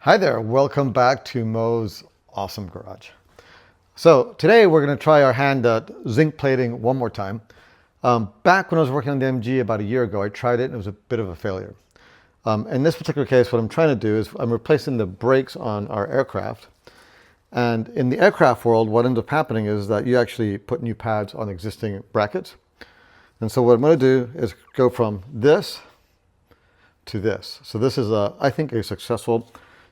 Hi there, welcome back to Mo's Awesome Garage. So today we're going to try our hand at zinc plating one more time. Back when I was working on the MG about a year ago, I tried it and it was a bit of a failure. In this particular case, what I'm trying to do is I'm replacing the brakes on our aircraft. And in the aircraft world, what ends up happening is that you actually put new pads on existing brackets. And so what I'm going to do is go from this to this. So this is, I think, a successful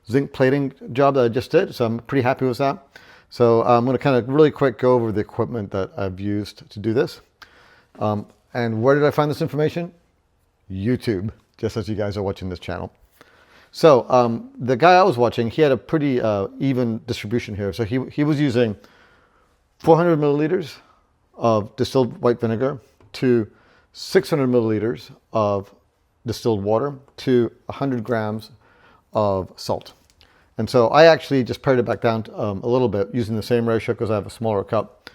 zinc plating job that I just did, so I'm pretty happy with that. So I'm going to kind of really quick go over the equipment that I've used to do this. And where did I find this information? YouTube, just as you guys are watching this channel. So the guy I was watching, he had a pretty even distribution here. So he was using 400 milliliters of distilled white vinegar to 600 milliliters of distilled water to 100 grams of salt. And so I actually just pared it back down a little bit using the same ratio because I have a smaller cup.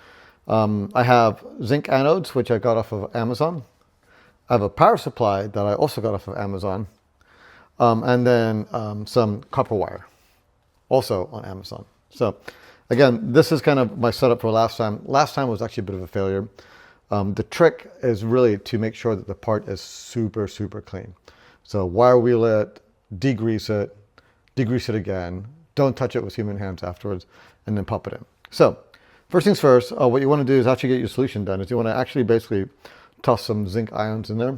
I have zinc anodes, which I got off of Amazon. I have a power supply that I also got off of Amazon. And then some copper wire, also on Amazon. So again, this is kind of my setup for last time. Last time was actually a bit of a failure. The trick is really to make sure that the part is super, super clean. So wire wheel it, degrease it again, don't touch it with human hands afterwards, and then pop it in. So first things first, what you want to do is actually get your solution done, is you want to actually basically toss some zinc ions in there.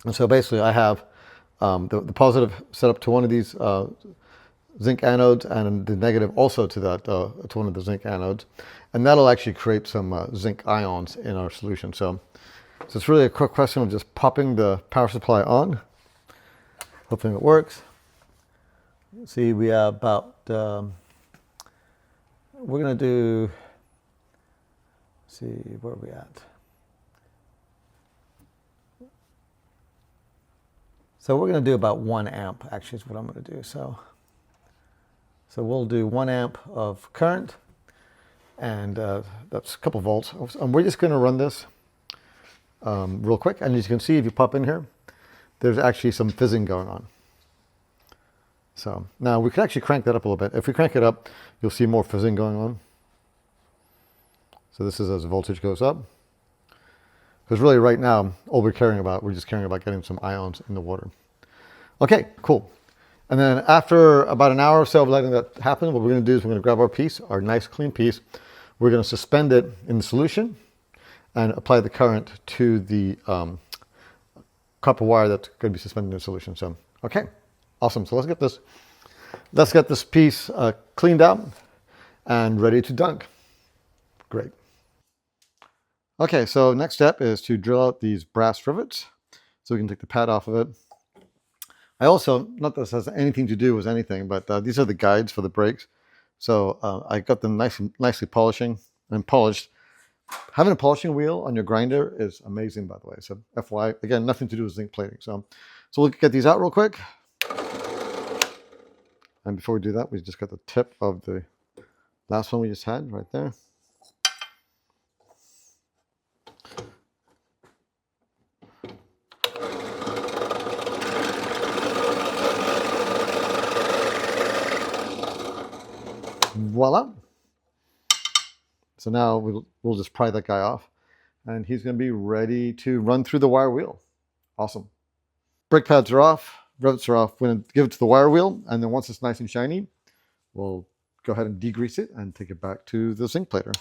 And so basically I have the positive set up to one of these zinc anodes and the negative also to that to one of the zinc anodes, and that'll actually create some zinc ions in our solution. So it's really a quick question of just popping the power supply on. Hopefully it works. See, we have about, we're going to do, see, where are we at? So we're going to do about 1 amp, actually is what I'm going to do. So we'll do 1 amp of current, and that's a couple volts. And we're just going to run this real quick. And as you can see, if you pop in here, there's actually some fizzing going on. So now we can actually crank that up a little bit. If we crank it up, you'll see more fizzing going on. So this is as the voltage goes up. Because really right now, all we're just caring about getting some ions in the water. Okay, cool. And then after about an hour or so of letting that happen, what we're going to do is we're going to grab our piece, our nice clean piece. We're going to suspend it in the solution and apply the current to the copper wire that's going to be suspended in the solution. So, okay, awesome. So let's get this piece cleaned out and ready to dunk. Great. Okay, so next step is to drill out these brass rivets so we can take the pad off of it. I also, not that this has anything to do with anything, but these are the guides for the brakes. So I got them nicely polishing and polished. Having a polishing wheel on your grinder is amazing, by the way. So FYI, again, nothing to do with zinc plating. So we'll get these out real quick. And before we do that, we just got the tip of the last one we just had right there. Voila. So now we'll just pry that guy off, and he's going to be ready to run through the wire wheel. Awesome. Brake pads are off, rivets are off. We're going to give it to the wire wheel, and then once it's nice and shiny, we'll go ahead and degrease it and take it back to the zinc plater.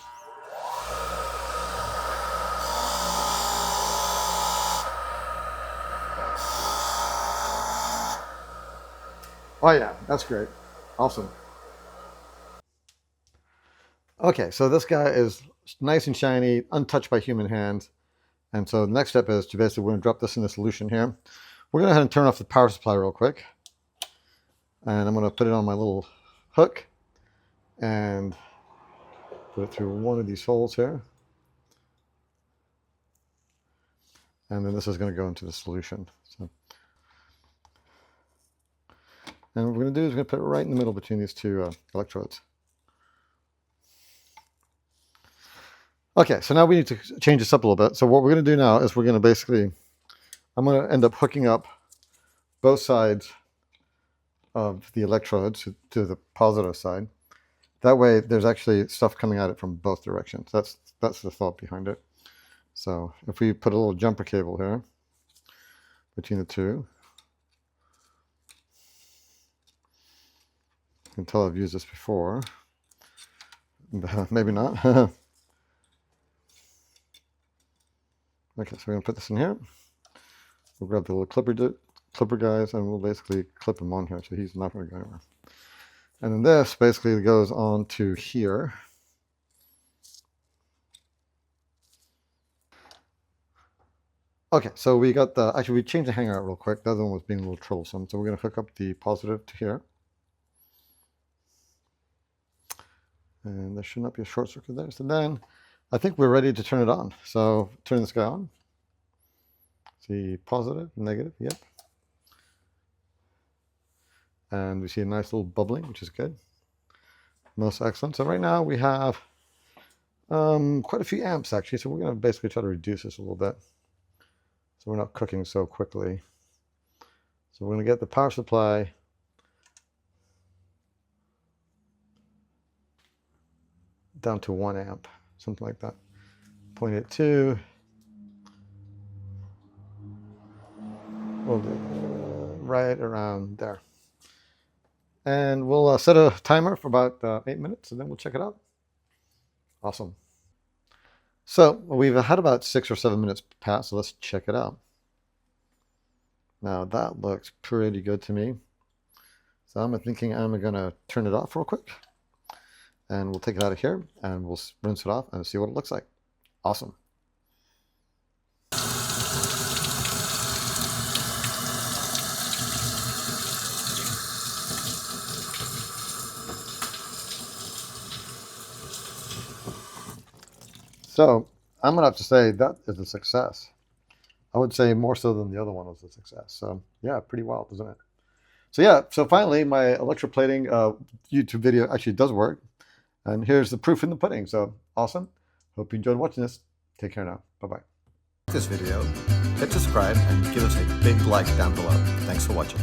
Oh yeah, that's great. Awesome. Okay, so this guy is nice and shiny, untouched by human hands. And so the next step is to basically, we're going to drop this in the solution here. We're going to go ahead and turn off the power supply real quick. And I'm going to put it on my little hook and put it through one of these holes here. And then this is going to go into the solution. So, and what we're going to do is we're going to put it right in the middle between these two electrodes. Okay, so now we need to change this up a little bit. So what we're going to do now is we're going to basically, I'm going to end up hooking up both sides of the electrodes to the positive side. That way there's actually stuff coming at it from both directions. That's the thought behind it. So if we put a little jumper cable here between the two, you can tell I've used this before. Maybe not. Okay, so we're going to put this in here. We'll grab the little clipper guys, and we'll basically clip him on here so he's not going to go anywhere. And then this basically goes on to here. Okay, so we got the, actually we changed the hanger out real quick. The other one was being a little troublesome. So we're going to hook up the positive to here. And there should not be a short circuit there. So then I think we're ready to turn it on. So turn this guy on. See positive, negative, yep. And we see a nice little bubbling, which is good. Most excellent. So right now we have quite a few amps actually. So we're going to basically try to reduce this a little bit, so we're not cooking so quickly. So we're going to get the power supply down to 1 amp, something like that. Point it to, we'll do right around there. And we'll set a timer for about 8 minutes, and then we'll check it out. Awesome. So we've had about 6 or 7 minutes pass, so let's check it out. Now that looks pretty good to me. So I'm thinking I'm going to turn it off real quick, and we'll take it out of here, and we'll rinse it off and see what it looks like. Awesome. So I'm going to have to say that is a success. I would say more so than the other one was a success. So yeah, pretty wild, isn't it? So yeah, so finally my electroplating YouTube video actually does work. And here's the proof in the pudding. So awesome. Hope you enjoyed watching this. Take care now. Bye-bye. This video, hit subscribe and give us a big like down below. Thanks for watching.